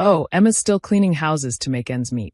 Oh, Emma's still cleaning houses to make ends meet.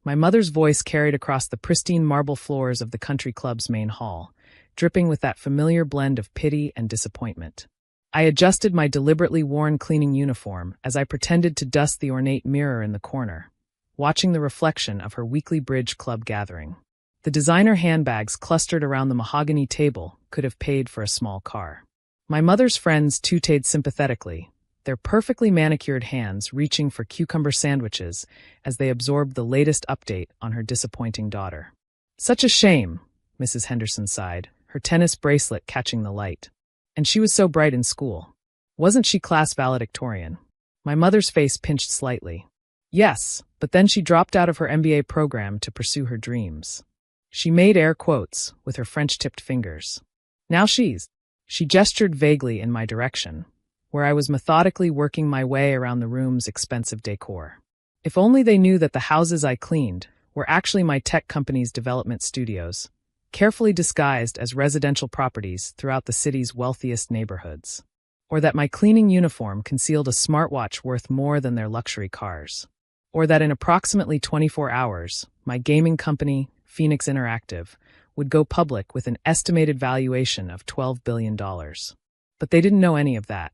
My mother's voice carried across the pristine marble floors of the country club's main hall, dripping with that familiar blend of pity and disappointment. I adjusted my deliberately worn cleaning uniform as I pretended to dust the ornate mirror in the corner, watching the reflection of her weekly bridge club gathering. The designer handbags clustered around the mahogany table could have paid for a small car. My mother's friends tooted sympathetically, their perfectly manicured hands reaching for cucumber sandwiches as they absorbed the latest update on her disappointing daughter. Such a shame, Mrs. Henderson sighed, her tennis bracelet catching the light. And she was so bright in school. Wasn't she class valedictorian? My mother's face pinched slightly. Yes, but then she dropped out of her MBA program to pursue her dreams. She made air quotes with her French-tipped fingers. Now she gestured vaguely in my direction, where I was methodically working my way around the room's expensive decor. If only they knew that the houses I cleaned were actually my tech company's development studios, carefully disguised as residential properties throughout the city's wealthiest neighborhoods. Or that my cleaning uniform concealed a smartwatch worth more than their luxury cars. Or that in approximately 24 hours, my gaming company, Phoenix Interactive, would go public with an estimated valuation of $12 billion. But they didn't know any of that.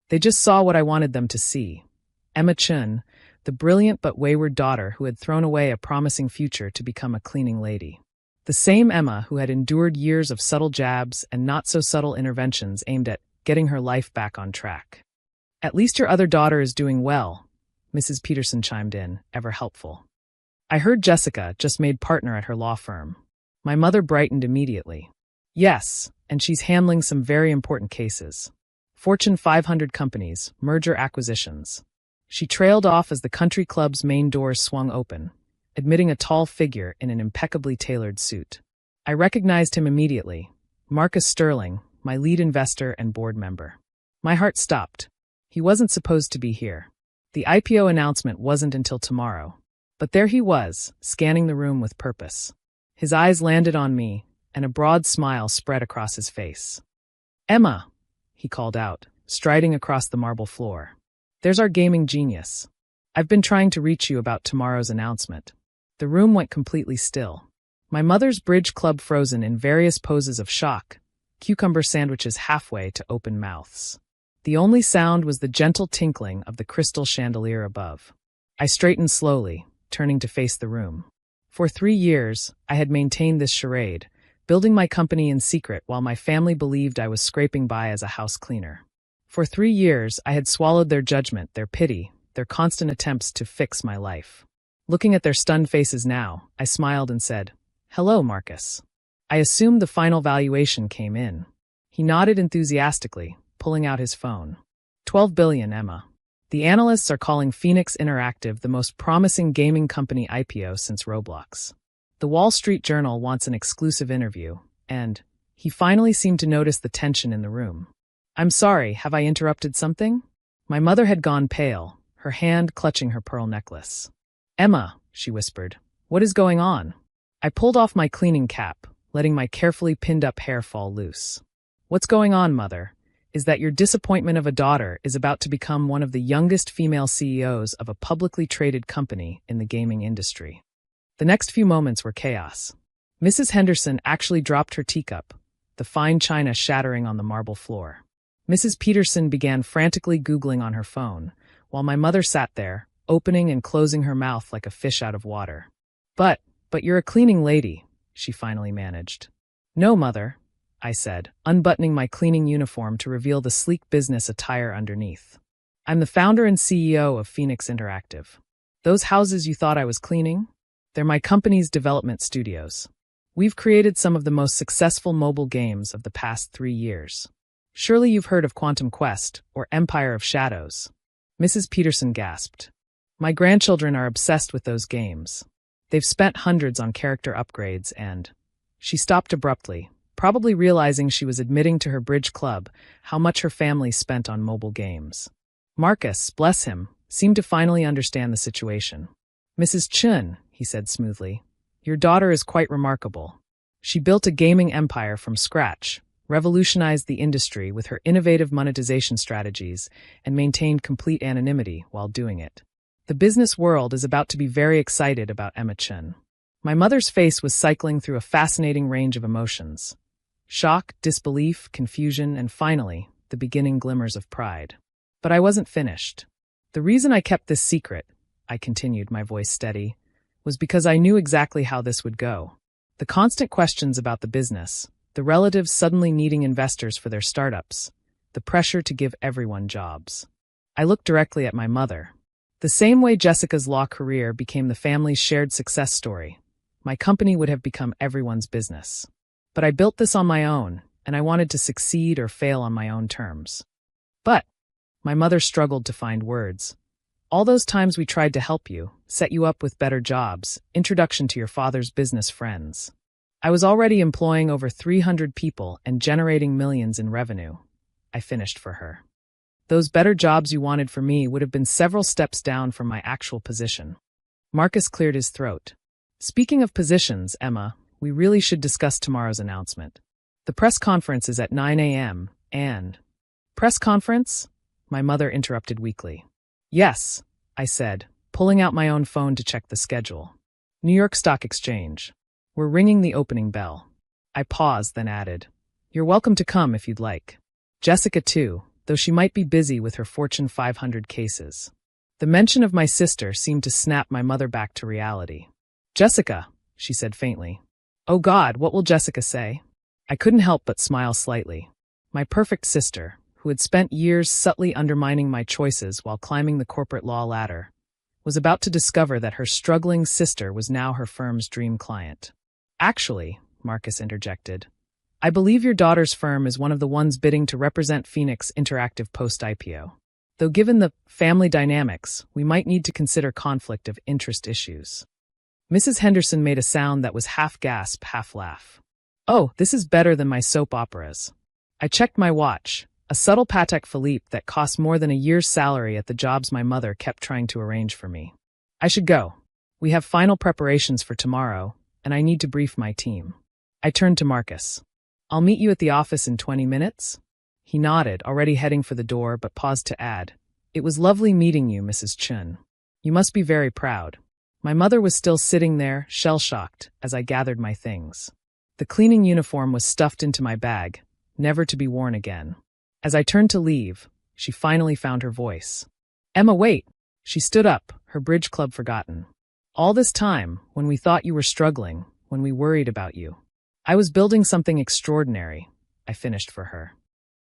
They just saw what I wanted them to see. Emma Chun, the brilliant but wayward daughter who had thrown away a promising future to become a cleaning lady. The same Emma who had endured years of subtle jabs and not-so-subtle interventions aimed at getting her life back on track. At least your other daughter is doing well, Mrs. Peterson chimed in, ever helpful. I heard Jessica just made partner at her law firm. My mother brightened immediately. Yes, and she's handling some very important cases. Fortune 500 companies, merger acquisitions. She trailed off as the country club's main doors swung open, admitting a tall figure in an impeccably tailored suit. I recognized him immediately. Marcus Sterling, my lead investor and board member. My heart stopped. He wasn't supposed to be here. The IPO announcement wasn't until tomorrow. But there he was, scanning the room with purpose. His eyes landed on me, and a broad smile spread across his face. Emma, he called out, striding across the marble floor. There's our gaming genius. I've been trying to reach you about tomorrow's announcement. The room went completely still. My mother's bridge club frozen in various poses of shock, cucumber sandwiches halfway to open mouths. The only sound was the gentle tinkling of the crystal chandelier above. I straightened slowly, turning to face the room. For 3 years, I had maintained this charade, building my company in secret while my family believed I was scraping by as a house cleaner. For 3 years, I had swallowed their judgment, their pity, their constant attempts to fix my life. Looking at their stunned faces now, I smiled and said, "Hello, Marcus." I assumed the final valuation came in. He nodded enthusiastically, pulling out his phone. $12 billion, Emma. The analysts are calling Phoenix Interactive the most promising gaming company IPO since Roblox. The Wall Street Journal wants an exclusive interview, and he finally seemed to notice the tension in the room. I'm sorry, have I interrupted something? My mother had gone pale, her hand clutching her pearl necklace. Emma, she whispered, what is going on? I pulled off my cleaning cap, letting my carefully pinned-up hair fall loose. What's going on, Mother, is that your disappointment of a daughter is about to become one of the youngest female CEOs of a publicly traded company in the gaming industry. The next few moments were chaos. Mrs. Henderson actually dropped her teacup, the fine china shattering on the marble floor. Mrs. Peterson began frantically Googling on her phone, while my mother sat there, opening and closing her mouth like a fish out of water. But you're a cleaning lady, she finally managed. No, Mother, I said, unbuttoning my cleaning uniform to reveal the sleek business attire underneath. I'm the founder and CEO of Phoenix Interactive. Those houses you thought I was cleaning? They're my company's development studios. We've created some of the most successful mobile games of the past 3 years. Surely you've heard of Quantum Quest or Empire of Shadows. Mrs. Peterson gasped. My grandchildren are obsessed with those games. They've spent hundreds on character upgrades and... She stopped abruptly, probably realizing she was admitting to her bridge club how much her family spent on mobile games. Marcus, bless him, seemed to finally understand the situation. Mrs. Chun, he said smoothly, your daughter is quite remarkable. She built a gaming empire from scratch, revolutionized the industry with her innovative monetization strategies, and maintained complete anonymity while doing it. The business world is about to be very excited about Emma Chen. My mother's face was cycling through a fascinating range of emotions. Shock, disbelief, confusion, and finally, the beginning glimmers of pride. But I wasn't finished. The reason I kept this secret, I continued, my voice steady, was because I knew exactly how this would go. The constant questions about the business, the relatives suddenly needing investors for their startups, the pressure to give everyone jobs. I looked directly at my mother. The same way Jessica's law career became the family's shared success story, my company would have become everyone's business. But I built this on my own, and I wanted to succeed or fail on my own terms. But my mother struggled to find words. All those times we tried to help you, set you up with better jobs, introduction to your father's business friends. I was already employing over 300 people and generating millions in revenue. I finished for her. Those better jobs you wanted for me would have been several steps down from my actual position. Marcus cleared his throat. Speaking of positions, Emma, we really should discuss tomorrow's announcement. The press conference is at 9 a.m. and... Press conference? My mother interrupted weakly. Yes, I said, pulling out my own phone to check the schedule. New York Stock Exchange. We're ringing the opening bell. I paused, then added, You're welcome to come if you'd like. Jessica too, though she might be busy with her Fortune 500 cases. The mention of my sister seemed to snap my mother back to reality. Jessica, she said faintly. Oh God, what will Jessica say? I couldn't help but smile slightly. My perfect sister, who had spent years subtly undermining my choices while climbing the corporate law ladder, was about to discover that her struggling sister was now her firm's dream client. Actually, Marcus interjected, I believe your daughter's firm is one of the ones bidding to represent Phoenix Interactive post-IPO. Though given the family dynamics, we might need to consider conflict of interest issues. Mrs. Henderson made a sound that was half gasp, half laugh. Oh, this is better than my soap operas. I checked my watch, a subtle Patek Philippe that cost more than a year's salary at the jobs my mother kept trying to arrange for me. I should go. We have final preparations for tomorrow, and I need to brief my team. I turned to Marcus. I'll meet you at the office in 20 minutes? He nodded, already heading for the door, but paused to add, It was lovely meeting you, Mrs. Chen. You must be very proud. My mother was still sitting there, shell-shocked, as I gathered my things. The cleaning uniform was stuffed into my bag, never to be worn again. As I turned to leave, she finally found her voice. Emma, wait! She stood up, her bridge club forgotten. All this time, when we thought you were struggling, when we worried about you, I was building something extraordinary, I finished for her.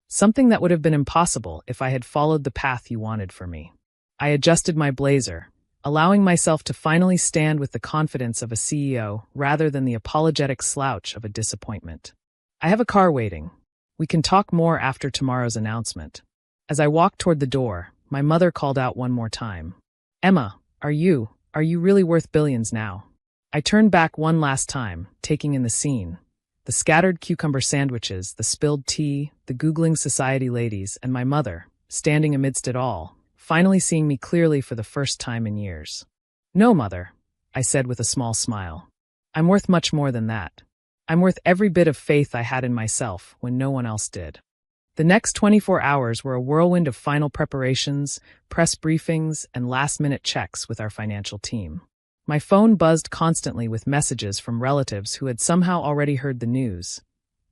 Something that would have been impossible if I had followed the path you wanted for me. I adjusted my blazer, allowing myself to finally stand with the confidence of a CEO rather than the apologetic slouch of a disappointment. I have a car waiting. We can talk more after tomorrow's announcement. As I walked toward the door, my mother called out one more time. Emma, are you really worth billions now? I turned back one last time, taking in the scene. The scattered cucumber sandwiches, the spilled tea, the Googling society ladies, and my mother, standing amidst it all, finally seeing me clearly for the first time in years. No, Mother, I said with a small smile. I'm worth much more than that. I'm worth every bit of faith I had in myself when no one else did. The next 24 hours were a whirlwind of final preparations, press briefings, and last-minute checks with our financial team. My phone buzzed constantly with messages from relatives who had somehow already heard the news,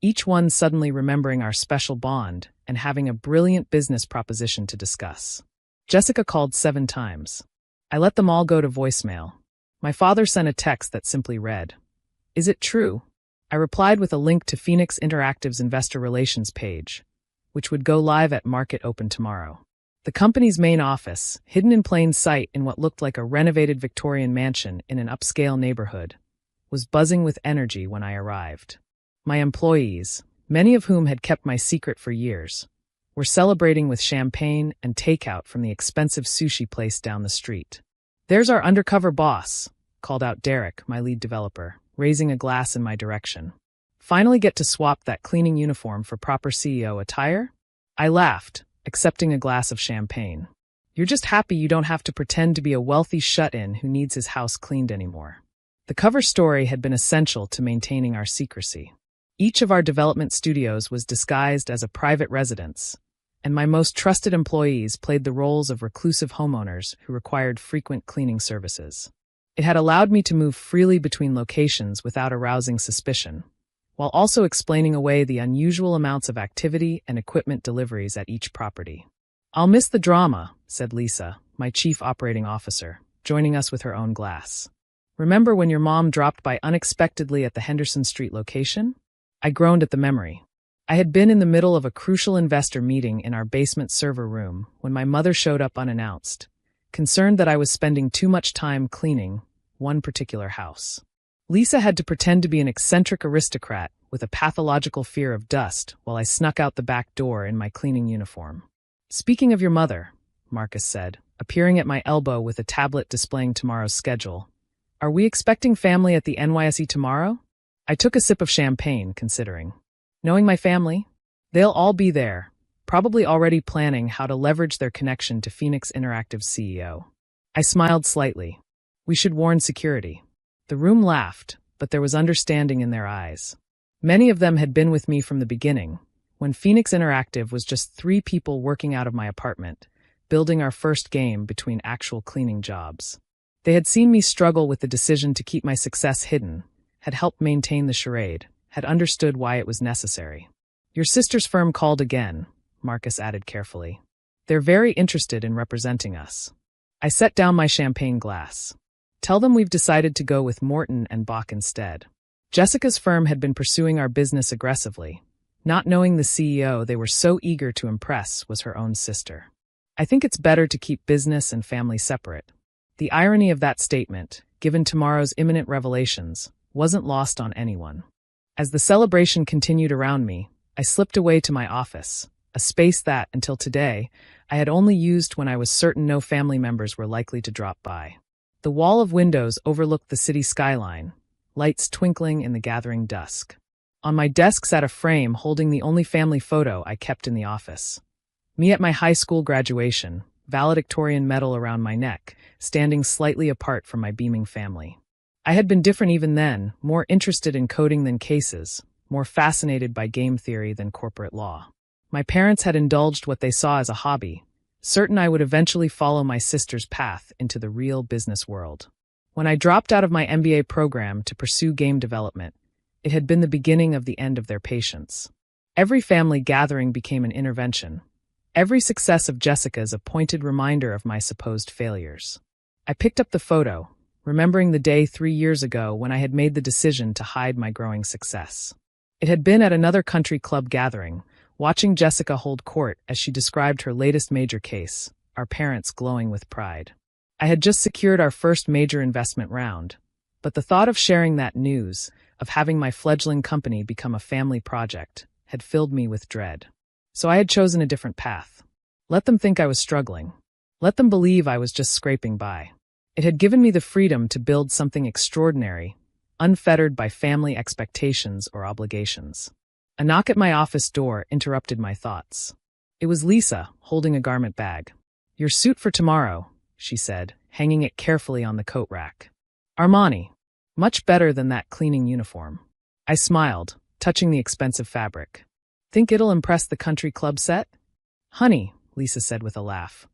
each one suddenly remembering our special bond and having a brilliant business proposition to discuss. Jessica called 7 times. I let them all go to voicemail. My father sent a text that simply read, Is it true? I replied with a link to Phoenix Interactive's investor relations page, which would go live at market open tomorrow. The company's main office, hidden in plain sight in what looked like a renovated Victorian mansion in an upscale neighborhood, was buzzing with energy when I arrived. My employees, many of whom had kept my secret for years, were celebrating with champagne and takeout from the expensive sushi place down the street. There's our undercover boss, called out Derek, my lead developer, raising a glass in my direction. Finally get to swap that cleaning uniform for proper CEO attire? I laughed, accepting a glass of champagne. You're just happy you don't have to pretend to be a wealthy shut-in who needs his house cleaned anymore. The cover story had been essential to maintaining our secrecy. Each of our development studios was disguised as a private residence, and my most trusted employees played the roles of reclusive homeowners who required frequent cleaning services. It had allowed me to move freely between locations without arousing suspicion, while also explaining away the unusual amounts of activity and equipment deliveries at each property. "I'll miss the drama," said Lisa, my chief operating officer, joining us with her own glass. "Remember when your mom dropped by unexpectedly at the Henderson Street location?" I groaned at the memory. I had been in the middle of a crucial investor meeting in our basement server room when my mother showed up unannounced, concerned that I was spending too much time cleaning one particular house. Lisa had to pretend to be an eccentric aristocrat with a pathological fear of dust while I snuck out the back door in my cleaning uniform. "Speaking of your mother," Marcus said, appearing at my elbow with a tablet displaying tomorrow's schedule, "are we expecting family at the NYSE tomorrow?" I took a sip of champagne, considering. Knowing my family, they'll all be there, probably already planning how to leverage their connection to Phoenix Interactive's CEO. I smiled slightly. "We should warn security." The room laughed, but there was understanding in their eyes. Many of them had been with me from the beginning, when Phoenix Interactive was just 3 people working out of my apartment, building our first game between actual cleaning jobs. They had seen me struggle with the decision to keep my success hidden, had helped maintain the charade, had understood why it was necessary. "Your sister's firm called again," Marcus added carefully. "They're very interested in representing us." I set down my champagne glass. "Tell them we've decided to go with Morton and Bach instead." Jessica's firm had been pursuing our business aggressively. Not knowing the CEO they were so eager to impress was her own sister. "I think it's better to keep business and family separate." The irony of that statement, given tomorrow's imminent revelations, wasn't lost on anyone. As the celebration continued around me, I slipped away to my office, a space that, until today, I had only used when I was certain no family members were likely to drop by. The wall of windows overlooked the city skyline, lights twinkling in the gathering dusk. On my desk sat a frame holding the only family photo I kept in the office. Me at my high school graduation, valedictorian medal around my neck, standing slightly apart from my beaming family. I had been different even then, more interested in coding than cases, more fascinated by game theory than corporate law. My parents had indulged what they saw as a hobby, certain I would eventually follow my sister's path into the real business world. When I dropped out of my MBA program to pursue game development, it had been the beginning of the end of their patience. Every family gathering became an intervention. Every success of Jessica's a pointed reminder of my supposed failures. I picked up the photo, remembering the day 3 years ago when I had made the decision to hide my growing success. It had been at another country club gathering, watching Jessica hold court as she described her latest major case, our parents glowing with pride. I had just secured our first major investment round, but the thought of sharing that news, of having my fledgling company become a family project, had filled me with dread. So I had chosen a different path. Let them think I was struggling. Let them believe I was just scraping by. It had given me the freedom to build something extraordinary, unfettered by family expectations or obligations. A knock at my office door interrupted my thoughts. It was Lisa, holding a garment bag. "Your suit for tomorrow," she said, hanging it carefully on the coat rack. "Armani. Much better than that cleaning uniform." I smiled, touching the expensive fabric. "Think it'll impress the country club set?" "Honey," Lisa said with a laugh,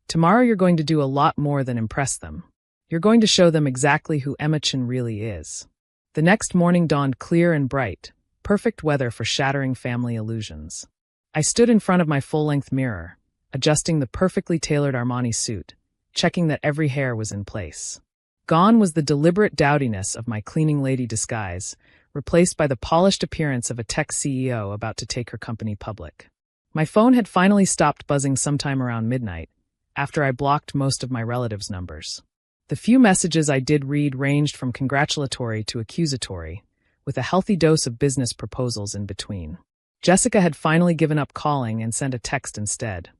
"tomorrow you're going to do a lot more than impress them. You're going to show them exactly who Emma Chin really is." The next morning dawned clear and bright, perfect weather for shattering family illusions. I stood in front of my full-length mirror, adjusting the perfectly tailored Armani suit, checking that every hair was in place. Gone was the deliberate dowdiness of my cleaning lady disguise, replaced by the polished appearance of a tech CEO about to take her company public. My phone had finally stopped buzzing sometime around midnight, after I blocked most of my relatives' numbers. The few messages I did read ranged from congratulatory to accusatory, with a healthy dose of business proposals in between. Jessica had finally given up calling and sent a text instead.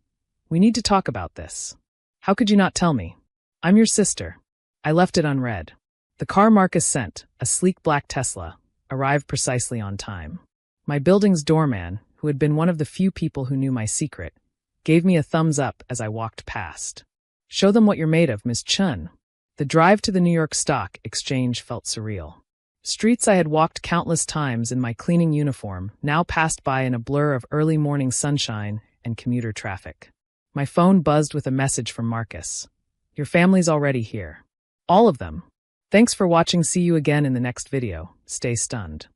"We need to talk about this. How could you not tell me? I'm your sister." I left it unread. The car Marcus sent, a sleek black Tesla, arrived precisely on time. My building's doorman, who had been one of the few people who knew my secret, gave me a thumbs up as I walked past. "Show them what you're made of, Ms. Chun." The drive to the New York Stock Exchange felt surreal. Streets I had walked countless times in my cleaning uniform now passed by in a blur of early morning sunshine and commuter traffic. My phone buzzed with a message from Marcus. Your family's already here. All of them. Thanks for watching. See you again in the next video. Stay stunned.